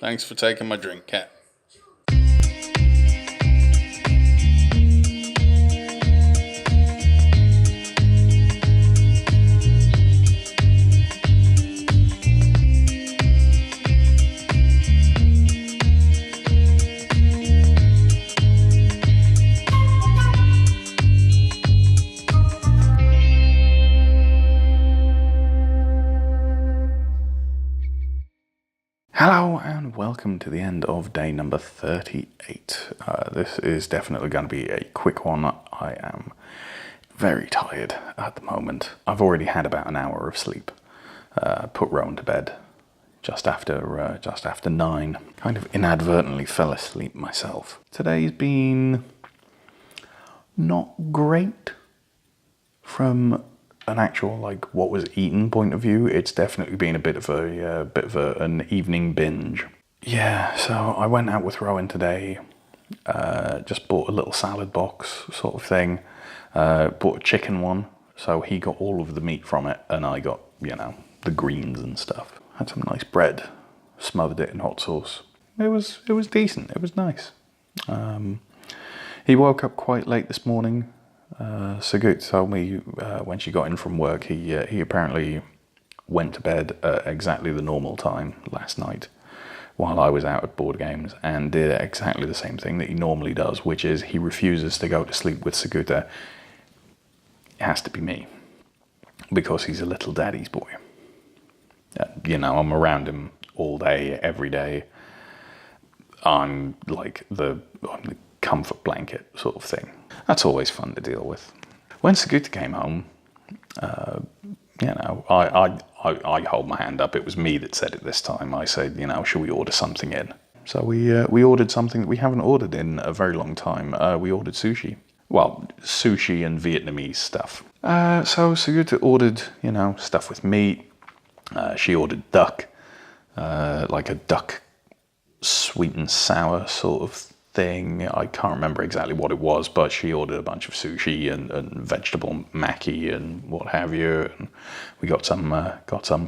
Thanks for taking my drink, cat. Hello and welcome to the end of day number 38. This is definitely going to be a quick one. I am very tired at the moment. I've already had about an hour of sleep. Put Rowan to bed just after 9. Kind of inadvertently fell asleep myself. Today's been not great from an actual what was eaten point of view. It's definitely been a bit of an evening binge. Yeah, so I went out with Rowan today. Just bought a little salad box sort of thing. Bought a chicken one, so he got all of the meat from it, and I got the greens and stuff. Had some nice bread, smothered it in hot sauce. It was decent. It was nice. He woke up quite late this morning. Sagut told me when she got in from work, he apparently went to bed at exactly the normal time last night while I was out at board games, and did exactly the same thing that he normally does, which is he refuses to go to sleep with Saguta. It has to be me, because he's a little daddy's boy. I'm around him all day, every day. I'm like the comfort blanket sort of thing. That's always fun to deal with. When Saguta came home, I hold my hand up. It was me that said it this time. I said, should we order something in? So we ordered something that we haven't ordered in a very long time. We ordered sushi. Well, sushi and Vietnamese stuff. So Saguta ordered, stuff with meat. She ordered duck, like a duck sweet and sour sort of thing. I can't remember exactly what it was, but she ordered a bunch of sushi and vegetable maki and what have you. And we got some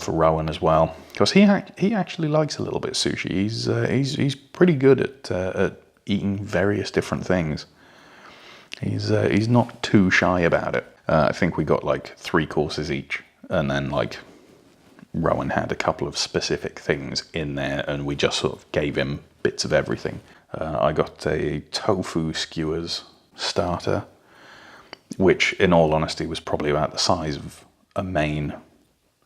for Rowan as well, because he actually likes a little bit of sushi. He's pretty good at eating various different things. He's not too shy about it. I think we got 3 courses each, and then Rowan had a couple of specific things in there, and we just sort of gave him bits of everything. I got a tofu skewers starter, which in all honesty was probably about the size of a main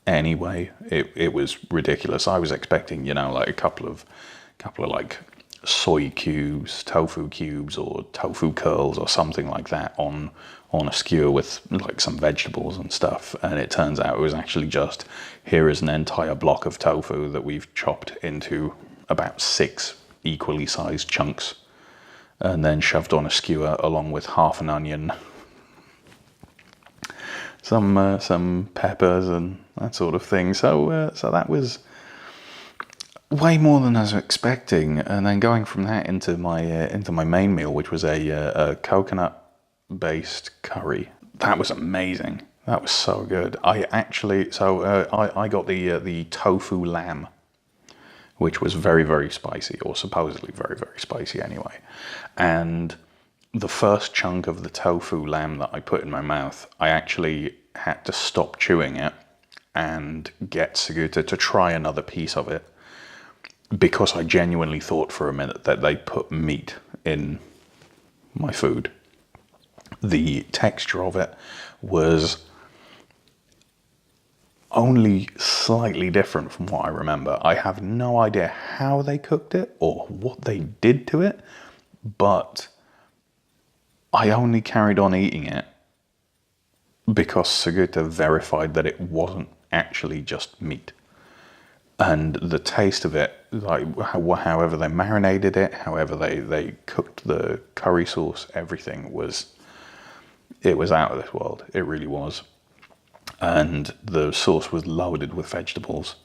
anyway. It was ridiculous. I was expecting, a couple of soy cubes, tofu cubes, or tofu curls or something like that on a skewer with some vegetables and stuff, and it turns out it was actually just, here is an entire block of tofu that we've chopped into about 6 equally sized chunks and then shoved on a skewer along with half an onion, some peppers and that sort of thing. So that was way more than I was expecting. And then going from that into my main meal, which was a coconut based curry. That was amazing. That was so good. I got the tofu lamb, which was very, very spicy, or supposedly very, very spicy anyway. And the first chunk of the tofu lamb that I put in my mouth, I actually had to stop chewing it and get Saguta to try another piece of it, because I genuinely thought for a minute that they put meat in my food. The texture of it was only slightly different from what I remember. I have no idea how they cooked it or what they did to it, but I only carried on eating it because Saguta verified that it wasn't actually just meat. And the taste of it, however they marinated it, however they cooked the curry sauce, everything was out of this world. It really was. And the sauce was loaded with vegetables.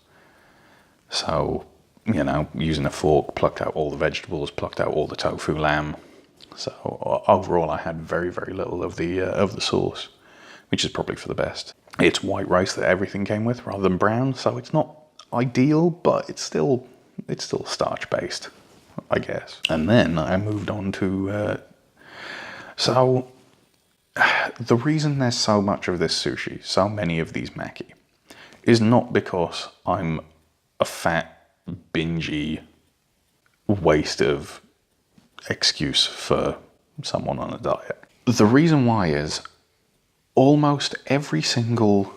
So, using a fork, plucked out all the vegetables, plucked out all the tofu lamb. So overall, I had very, very little of the sauce, which is probably for the best. It's white rice that everything came with rather than brown, so it's not ideal, but it's still, it's still starch-based, I guess. And then I moved on to... So, the reason there's so much of this sushi, so many of these maki, is not because I'm a fat, bingy waste of excuse for someone on a diet. The reason why is almost every single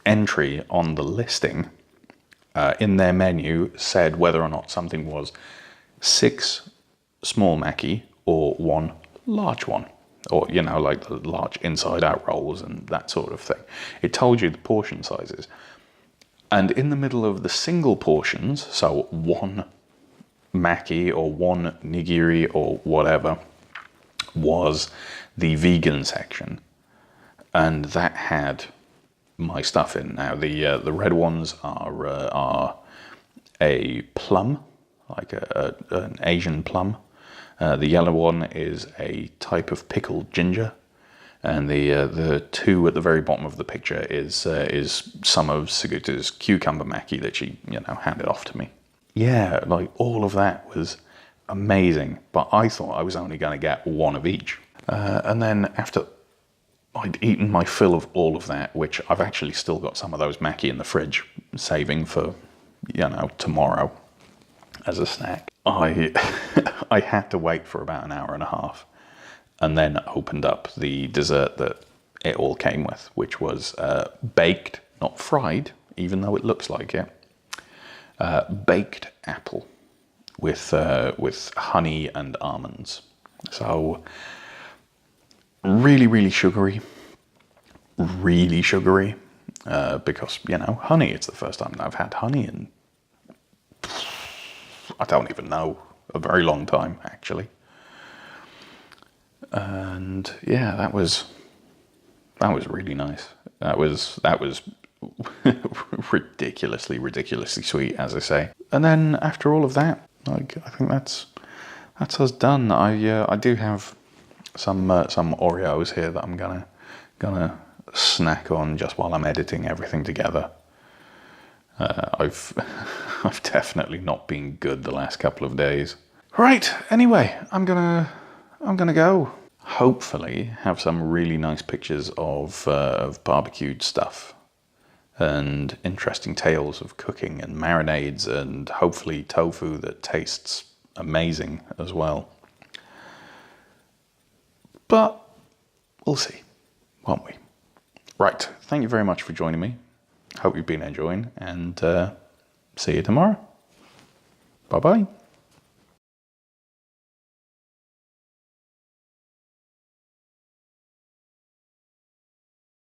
entry on the listing in their menu said whether or not something was 6 small maki or 1 large one, or you know, like the large inside out rolls and that sort of thing. It told you the portion sizes, and in the middle of the single portions, so 1 maki or 1 nigiri or whatever, was the vegan section, and that had my stuff in. Now the red ones are a plum, like an Asian plum. The yellow one is a type of pickled ginger, and the 2 at the very bottom of the picture is some of Suguta's cucumber maki that she, you know, handed off to me. Yeah, like all of that was amazing, but I thought I was only going to get 1 of each. And then after I'd eaten my fill of all of that, which I've actually still got some of those maki in the fridge, saving for, you know, tomorrow as a snack, I had to wait for about an hour and a half, and then opened up the dessert that it all came with, which was baked, not fried, even though it looks like it, baked apple with honey and almonds. So really sugary, because, you know, honey. It's the first time that I've had honey in, I don't even know, a very long time actually. And yeah, that was really nice. That was ridiculously sweet, as I say. And then after all of that, like, I think that's us done. I do have some Oreos here that I'm gonna snack on just while I'm editing everything together. I've definitely not been good the last couple of days. Right, anyway, I'm gonna go. Hopefully have some really nice pictures of barbecued stuff and interesting tales of cooking and marinades, and hopefully tofu that tastes amazing as well. But we'll see, won't we? Right, thank you very much for joining me. Hope you've been enjoying, and see you tomorrow. Bye-bye.